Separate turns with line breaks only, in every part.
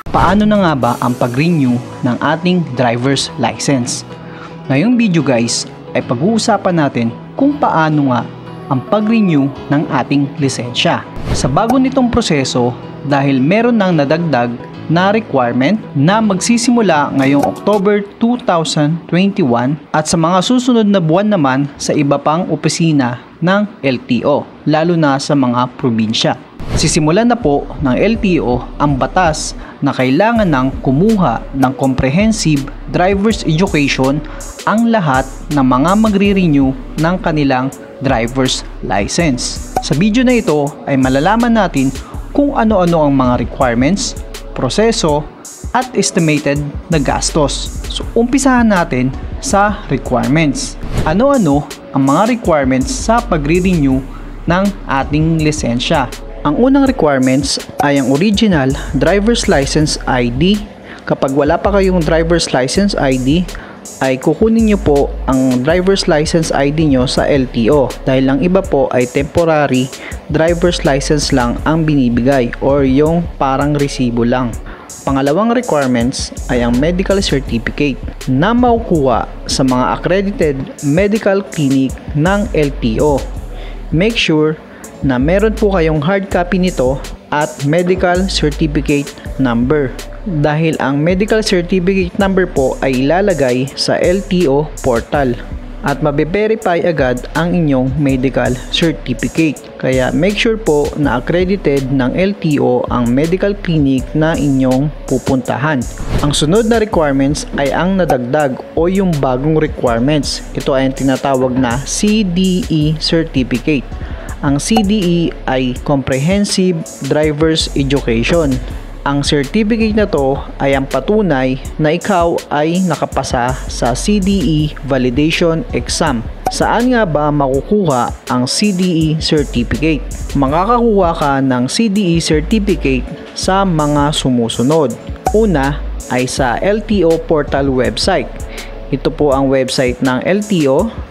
Paano na nga ba ang pag-renew ng ating driver's license? Ngayong video guys ay pag-uusapan natin kung paano nga ang pag-renew ng ating lisensya. Sa bago nitong proseso, dahil meron nang nadagdag na requirement na magsisimula ngayong October 2021 at sa mga susunod na buwan naman sa iba pang opisina ng LTO, lalo na sa mga probinsya. Sisimulan na po ng LTO ang batas na kailangan ng kumuha ng comprehensive driver's education ang lahat ng mga magre-renew ng kanilang driver's license. Sa video na ito ay malalaman natin kung ano-ano ang mga requirements, proseso, at estimated na gastos. So, umpisahan natin sa requirements. Ano-ano ang mga requirements sa pagre-renew ng ating lisensya? Ang unang requirements ay ang original driver's license ID. Kapag wala pa kayong driver's license ID, ay kukunin nyo po ang driver's license ID nyo sa LTO dahil ang iba po ay temporary driver's license lang ang binibigay or yung parang resibo lang. Pangalawang requirements ay ang medical certificate na makukuha sa mga accredited medical clinic ng LTO. Make sure na meron po kayong hard copy nito at medical certificate number dahil ang medical certificate number po ay ilalagay sa LTO portal at mabe-verify agad ang inyong medical certificate. Kaya make sure po na accredited ng LTO ang medical clinic na inyong pupuntahan. Ang sunod na requirements ay ang nadagdag o yung bagong requirements. Ito ay ang tinatawag na CDE certificate. Ang CDE ay Comprehensive Driver's Education. Ang certificate na to ay ang patunay na ikaw ay nakapasa sa CDE Validation Exam. Saan nga ba makukuha ang CDE certificate? Makakakuha ka ng CDE certificate sa mga sumusunod. Una ay sa LTO portal website. Ito po ang website ng LTO.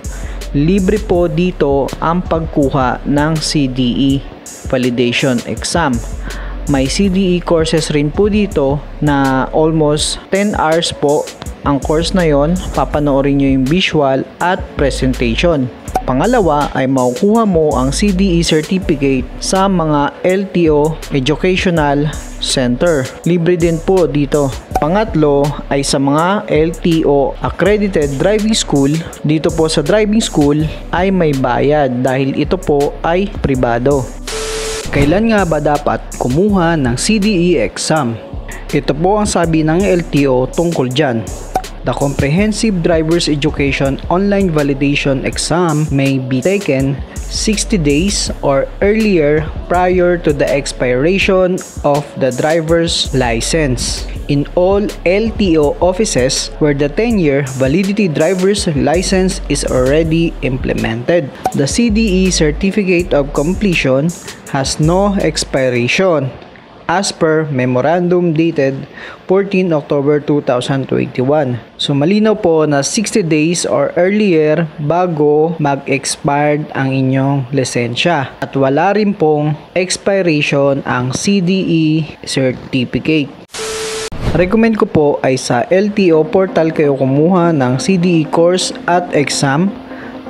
Libre po dito ang pagkuha ng CDE Validation Exam. May CDE courses rin po dito na almost 10 hours po ang course na yon. Papanoorin nyo yung visual at presentation. Pangalawa ay makukuha mo ang CDE certificate sa mga LTO Educational Center. Libre din po dito. Pangatlo ay sa mga LTO Accredited Driving School. Dito po sa driving school ay may bayad dahil ito po ay pribado. Kailan nga ba dapat kumuha ng CDE exam? Ito po ang sabi ng LTO tungkol dyan. The Comprehensive Driver's Education Online Validation Exam may be taken 60 days or earlier prior to the expiration of the driver's license in all LTO offices where the 10-year validity driver's license is already implemented. The CDE Certificate of Completion has no expiration as per memorandum dated 14 October 2021. So malinaw po na 60 days or earlier bago mag-expired ang inyong lisensya at wala rin pong expiration ang CDE certificate. Recommend ko po ay sa LTO portal kayo kumuha ng CDE course at exam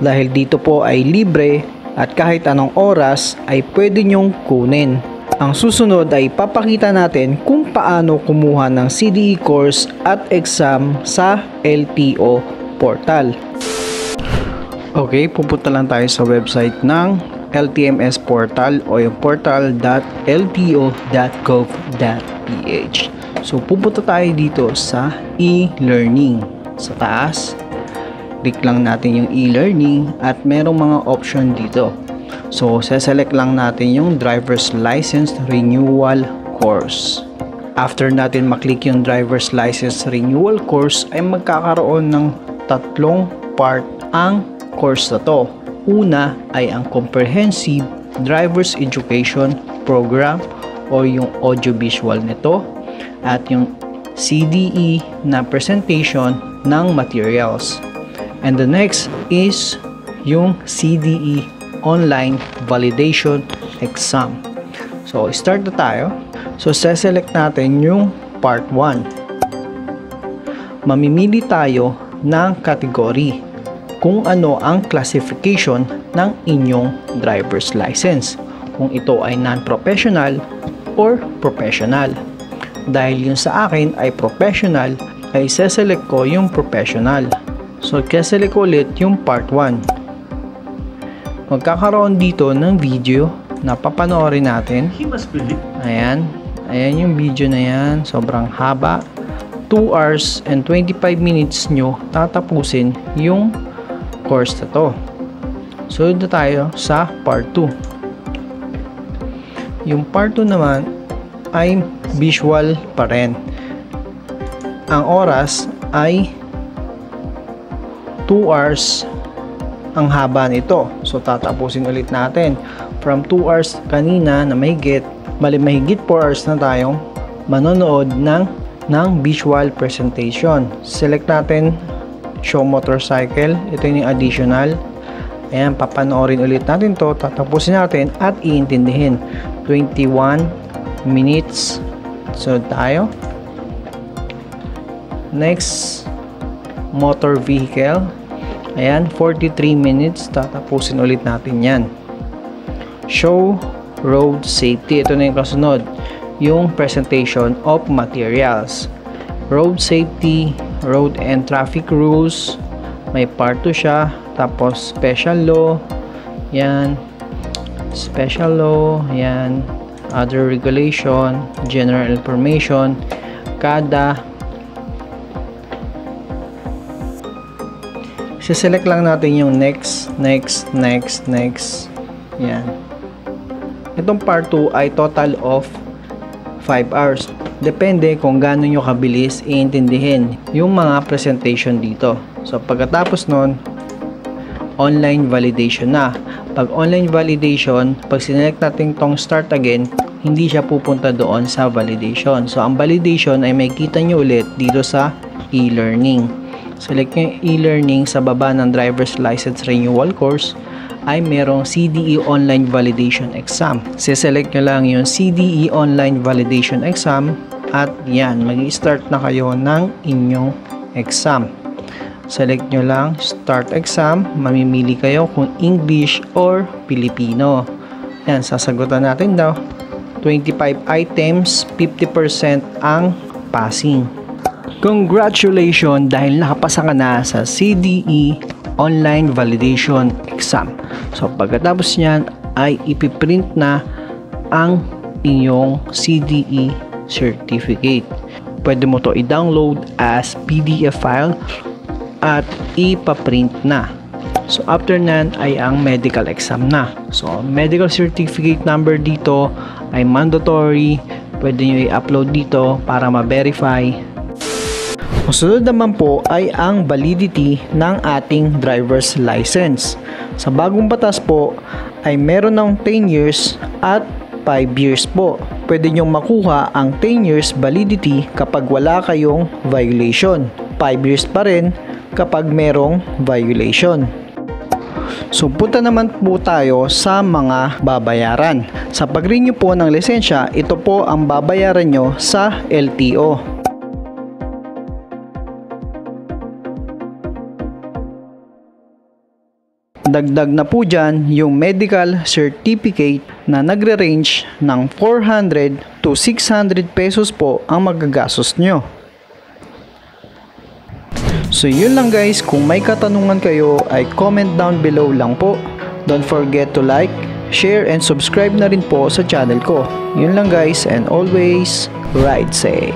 dahil dito po ay libre at kahit anong oras ay pwede nyong kunin. Ang susunod ay papakita natin kung paano kumuha ng CDE course at exam sa LTO portal. Okay, pupunta lang tayo sa website ng LTMS portal o yung portal.lto.gov.ph. So pupunta tayo dito sa e-learning. Sa taas, click lang natin yung e-learning at merong mga option dito. So, select lang natin yung driver's license renewal course. After natin maklik yung driver's license renewal course, ay magkakaroon ng tatlong part ang course na to. Una ay ang Comprehensive Driver's Education Program o yung audio-visual nito at yung CDE na presentation ng materials. And the next is yung CDE Online Validation Exam. So, start na tayo. So, select natin yung Part 1. Mamimili tayo ng category kung ano ang classification ng inyong driver's license. Kung ito ay non-professional or professional. Dahil yung sa akin ay professional, ay seselect ko yung professional. So, kaselect ko ulit yung part 1. Magkakaroon dito ng video na papanoorin natin. Ayan. Ayan yung video na yan. Sobrang haba. 2 hours and 25 minutes nyo tatapusin yung course na to. Sunod na tayo sa part 2. Yung part 2 naman ay visual pa rin. Ang oras ay 2 hours ang haba nito. So tatapusin ulit natin. From 2 hours kanina na mahigit 4 hours na tayong manonood ng visual presentation. Select natin show motorcycle. Ito yung additional. Ayan, papanoorin ulit natin to, tatapusin natin at iintindihin. 21 minutes. So tayo. Next, motor vehicle. Ayan, 43 minutes. Tatapusin ulit natin yan. Show road safety. Ito na yung kasunod. Yung presentation of materials. Road safety, road and traffic rules. May part 2 siya. Tapos special law, yan, special law, yan, other regulation, general information, kada. Siselect lang natin yung next, yan. Itong part 2 ay total of 5 hours. Depende kung gaano nyo kabilis iintindihin yung mga presentation dito. So pagkatapos nun, online validation na. Pag online validation, pag sinelect natin tong start again, hindi siya pupunta doon sa validation. So, ang validation ay makikita nyo ulit dito sa e-learning. Select nyo yung e-learning sa baba ng driver's license renewal course ay merong CDE online validation exam. Siselect nyo lang yung CDE online validation exam at yan, mag-start na kayo ng inyong exam. Select nyo lang start exam, mamimili kayo kung English or Filipino. Yan, sasagutan natin daw 25 items, 50% ang passing. Congratulations dahil nakapasa ka na sa CDE online validation exam. So pagkatapos niyan ay ipiprint na ang inyong CDE certificate. Pwede mo to i-download as PDF file at ipaprint na. So after nan ay ang medical exam na. So medical certificate number dito ay mandatory. Pwede nyo i-upload dito para ma-verify. Susunod naman po ay ang validity ng ating driver's license. Sa bagong batas po ay meron ng 10 years at 5 years po. Pwede nyong makuha ang 10 years validity kapag wala kayong violation. 5 years pa rin kapag merong violation. So punta naman po tayo sa mga babayaran. Sa pag-renew po ng lisensya, ito po ang babayaran nyo sa LTO. Dagdag na po dyan yung medical certificate na nagre-range ng 400 to 600 pesos po ang magagastos nyo. So yun lang guys, kung may katanungan kayo ay comment down below lang po. Don't forget to like, share and subscribe na rin po sa channel ko. Yun lang guys, and always ride safe.